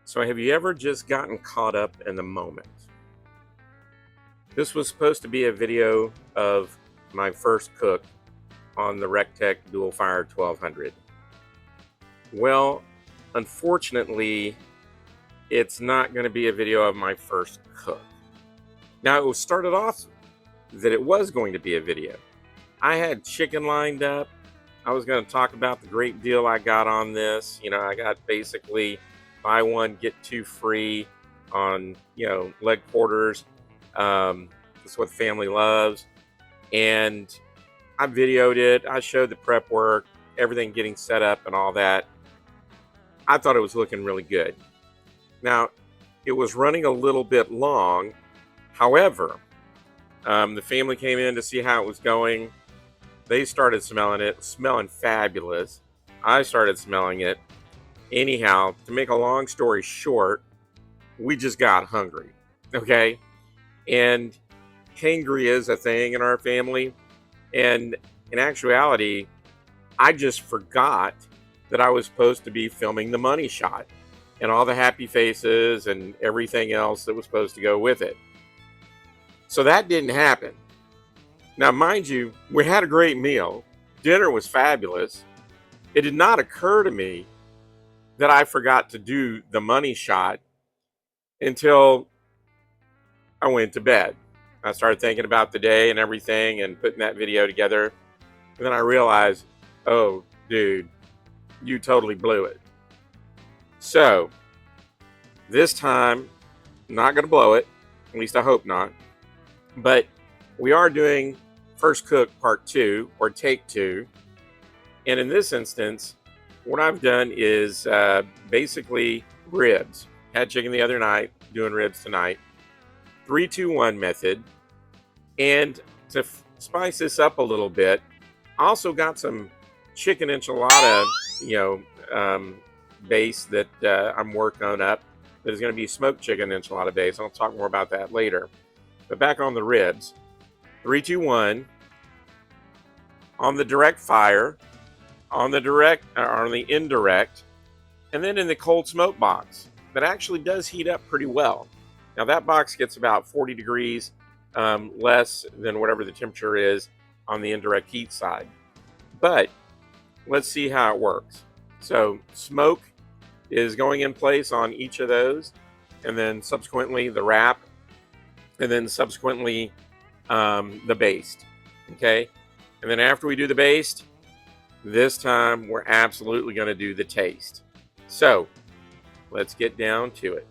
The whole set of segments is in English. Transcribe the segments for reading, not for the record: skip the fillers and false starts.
So have you ever just gotten caught up in the moment? This was supposed to be a video of my first cook on the RecTeq Dual Fire 1200. Well, unfortunately, it's not going to be a video of my first cook. Now, it was started off that it was going to be a video. I had chicken lined up. I was going to talk about the great deal I got on this. I got basically buy one, get two free on, leg quarters. That's what the family loves. And I videoed it. I showed the prep work, everything getting set up and all that. I thought it was looking really good. Now, it was running a little bit long. However, the family came in to see how it was going. They started smelling it, smelling fabulous. I started smelling it. Anyhow, to make a long story short, we just got hungry, okay? And hangry is a thing in our family. And in actuality, I just forgot that I was supposed to be filming the money shot and all the happy faces and everything else that was supposed to go with it. So that didn't happen. Now, mind you, we had a great meal. Dinner was fabulous. It did not occur to me that I forgot to do the money shot until I went to bed. I started thinking about the day and everything and putting that video together. And then I realized, oh, dude, you totally blew it. So this time, I'm not going to blow it. At least I hope not. But we are doing First Cook Part 2 or Take 2. And in this instance, what I've done is basically ribs. Had chicken the other night, doing ribs tonight. 3-2-1 method. And to spice this up a little bit, I also got some chicken enchilada, base that I'm working on up. That is going to be smoked chicken enchilada base. I'll talk more about that later. But back on the ribs, 3-2-1 on the direct fire, on the indirect, and then in the cold smoke box that actually does heat up pretty well. Now that box gets about 40 degrees less than whatever the temperature is on the indirect heat side. But let's see how it works. So smoke is going in place on each of those, and then subsequently the wrap, and then subsequently the baste. Okay, and then after we do the baste, this time we're absolutely going to do the taste. So let's get down to it.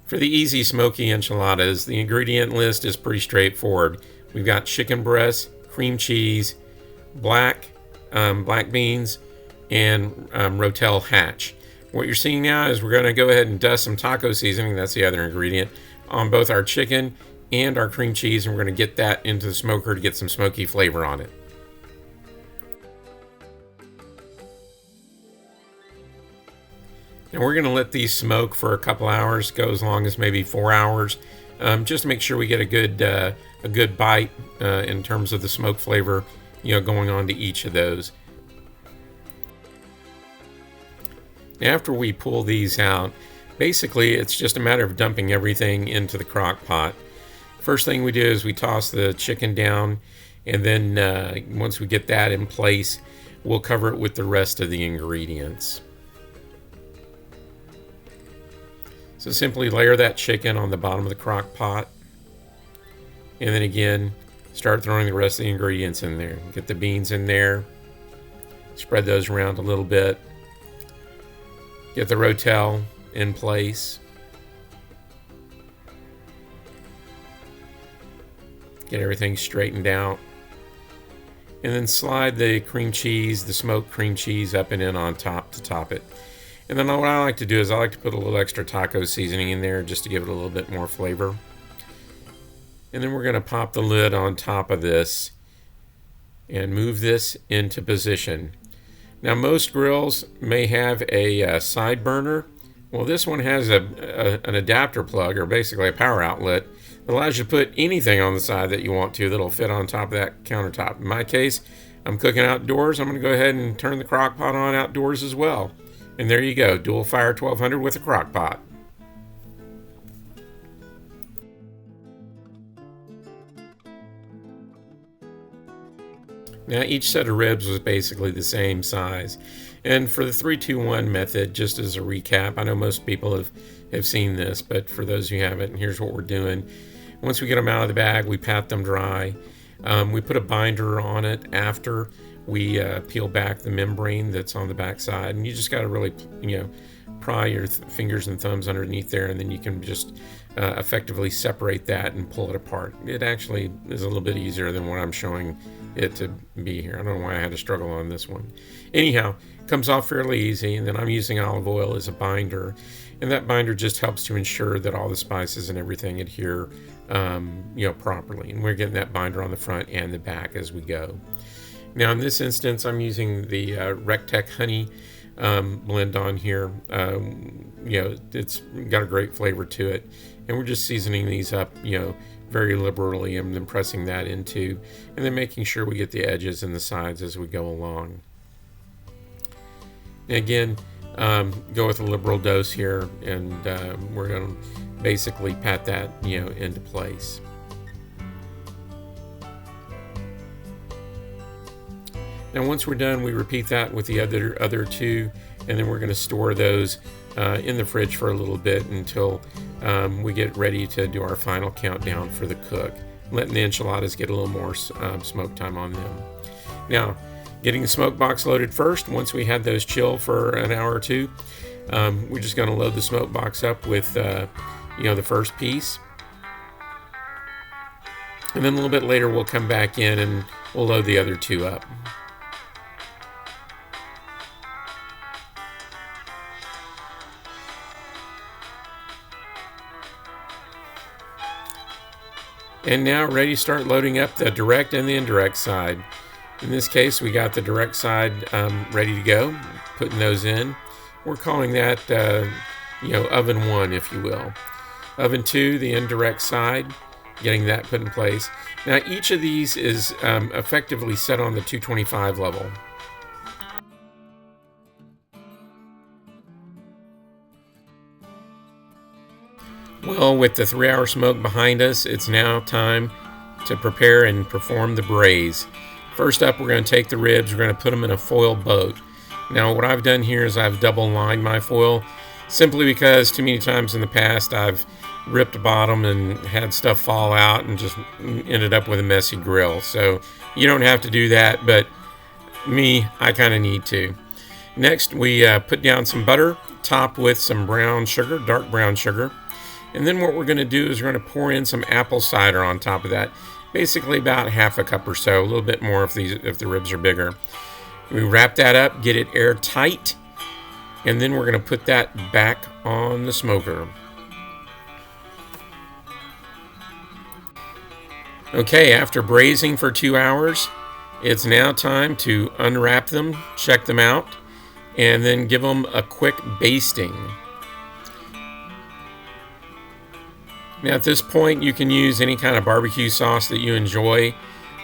For the EZ Smoky Enchiladas, the ingredient list is pretty straightforward. We've got chicken breast, cream cheese, black beans, and Rotel hatch. What you're seeing now is we're going to go ahead and dust some taco seasoning, that's the other ingredient, on both our chicken and our cream cheese, and we're going to get that into the smoker to get some smoky flavor on it. And we're going to let these smoke for a couple hours, go as long as maybe 4 hours, just to make sure we get a good bite in terms of the smoke flavor, going on to each of those. After we pull these out, basically it's just a matter of dumping everything into the crock pot. First thing we do is we toss the chicken down, and then once we get that in place, we'll cover it with the rest of the ingredients. So simply layer that chicken on the bottom of the crock pot, and then again start throwing the rest of the ingredients in there. Get the beans in there, spread those around a little bit, get the Rotel in place, get everything straightened out, and then slide the cream cheese, the smoked cream cheese, up and in on top to top it. And then what I like to do is I like to put a little extra taco seasoning in there just to give it a little bit more flavor. And then we're going to pop the lid on top of this and move this into position. Now most grills may have a side burner. Well, this one has an adapter plug, or basically a power outlet, that allows you to put anything on the side that you want to that'll fit on top of that countertop. In my case, I'm cooking outdoors. I'm going to go ahead and turn the crock pot on outdoors as well. And there you go, Dual Fire 1200 with a crock pot. Now each set of ribs was basically the same size. And for the 3-2-1 method, just as a recap, I know most people have seen this, but for those who haven't, here's what we're doing. Once we get them out of the bag, we pat them dry. We put a binder on it after we peel back the membrane that's on the back side. And you just got to really, pry your fingers and thumbs underneath there, and then you can just effectively separate that and pull it apart. It actually is a little bit easier than what I'm showing it to be here. I don't know why I had to struggle on this one. Anyhow, it comes off fairly easy, and then I'm using olive oil as a binder, and that binder just helps to ensure that all the spices and everything adhere properly, and we're getting that binder on the front and the back as we go. Now in this instance, I'm using the RecTeq honey blend on here. It's got a great flavor to it, and we're just seasoning these up very liberally, and then pressing that into, and then making sure we get the edges and the sides as we go along. And again, go with a liberal dose here, and we're going to basically pat that into place. Now once we're done, we repeat that with the other two, and then we're going to store those in the fridge for a little bit until we get ready to do our final countdown for the cook, letting the enchiladas get a little more smoke time on them. Now, getting the smoke box loaded first. Once we had those chill for an hour or two, we're just going to load the smoke box up with the first piece, and then a little bit later we'll come back in and we'll load the other two up. And now ready to start loading up the direct and the indirect side. In this case, we got the direct side ready to go, putting those in. We're calling that, oven 1, if you will. Oven 2, the indirect side, getting that put in place. Now, each of these is effectively set on the 225 level. Well, with the 3-hour smoke behind us, it's now time to prepare and perform the braise. First up, we're going to take the ribs, we're going to put them in a foil boat. Now, what I've done here is I've double lined my foil, simply because too many times in the past I've ripped the bottom and had stuff fall out and just ended up with a messy grill. So you don't have to do that, but me, I kind of need to. Next, we put down some butter, topped with some brown sugar, dark brown sugar. And then what we're going to do is we're going to pour in some apple cider on top of that. Basically about half a cup or so, a little bit more if the ribs are bigger. We wrap that up, get it airtight, and then we're going to put that back on the smoker. Okay, after braising for 2 hours, it's now time to unwrap them, check them out, and then give them a quick basting. Now at this point, you can use any kind of barbecue sauce that you enjoy.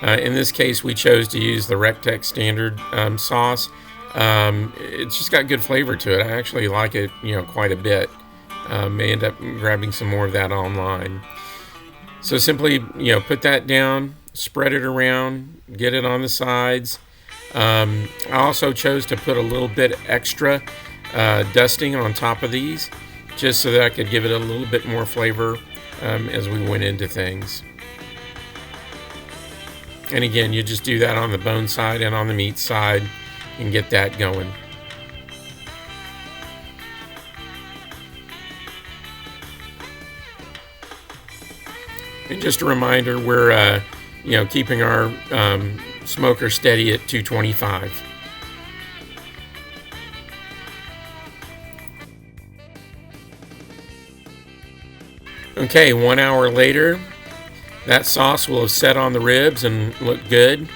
In this case, we chose to use the RecTeq standard sauce. It's just got good flavor to it. I actually like it, quite a bit. May end up grabbing some more of that online. So simply, put that down, spread it around, get it on the sides. I also chose to put a little bit extra dusting on top of these, just so that I could give it a little bit more flavor as we went into things. And again, you just do that on the bone side and on the meat side and get that going. And just a reminder, we're keeping our smoker steady at 225. Okay, 1 hour later, that sauce will have set on the ribs and look good.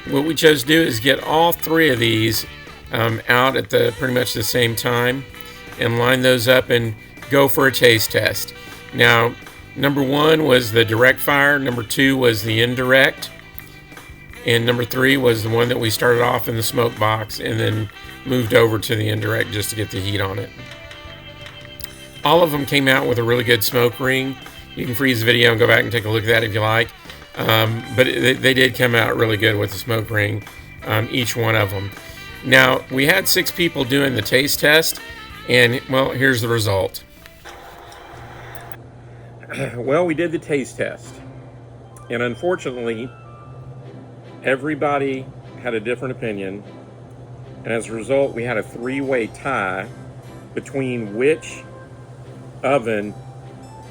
What we chose to do is get all three of these out at pretty much the same time and line those up and go for a taste test. Now, number 1 was the direct fire, number 2 was the indirect, and number 3 was the one that we started off in the smoke box and then moved over to the indirect just to get the heat on it. All of them came out with a really good smoke ring. You can freeze the video and go back and take a look at that if you like. But they did come out really good with the smoke ring, each one of them. Now, we had 6 people doing the taste test, and, well, here's the result. Well, we did the taste test, and unfortunately, everybody had a different opinion, and as a result, we had a 3-way tie between which oven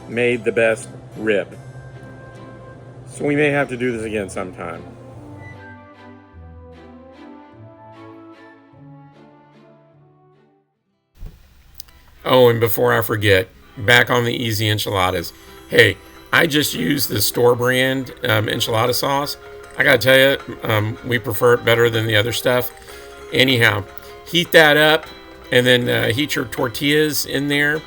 made the best rib. So we may have to do this again sometime. Oh, and before I forget, back on the EZ Enchiladas. Hey, I just used the store brand enchilada sauce. I gotta tell you, we prefer it better than the other stuff. Anyhow, heat that up and then heat your tortillas in there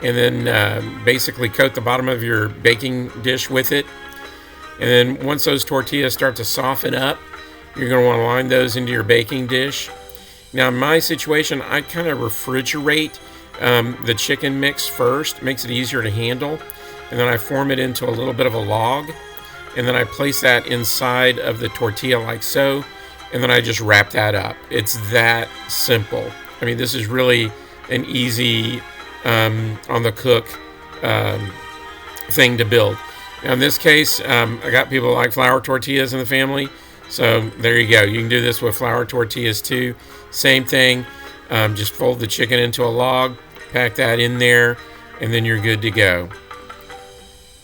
and then basically coat the bottom of your baking dish with it. And then once those tortillas start to soften up, you're going to want to line those into your baking dish. Now, in my situation, I kind of refrigerate the chicken mix first. It makes it easier to handle. And then I form it into a little bit of a log. And then I place that inside of the tortilla like so. And then I just wrap that up. It's that simple. I mean, this is really an easy on the cook thing to build. Now in this case, I got people that like flour tortillas in the family, so there you go. You can do this with flour tortillas too. Same thing, just fold the chicken into a log, pack that in there, and then you're good to go.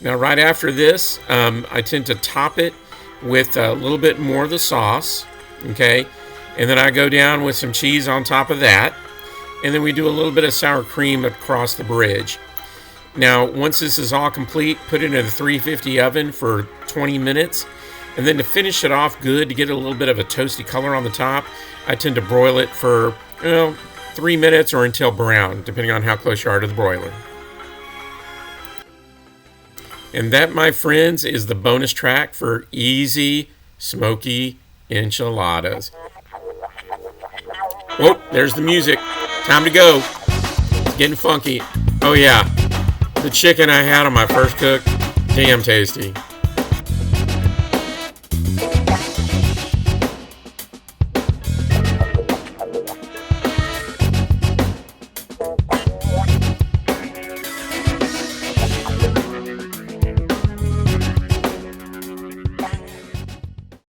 Now right after this, I tend to top it with a little bit more of the sauce, okay? And then I go down with some cheese on top of that, and then we do a little bit of sour cream across the bridge. Now, once this is all complete, put it in the 350 oven for 20 minutes. And then to finish it off good, to get a little bit of a toasty color on the top, I tend to broil it for, 3 minutes or until brown, depending on how close you are to the broiler. And that, my friends, is the bonus track for easy, smoky enchiladas. Oh, there's the music. Time to go. It's getting funky. Oh, yeah. The chicken I had on my first cook, damn tasty.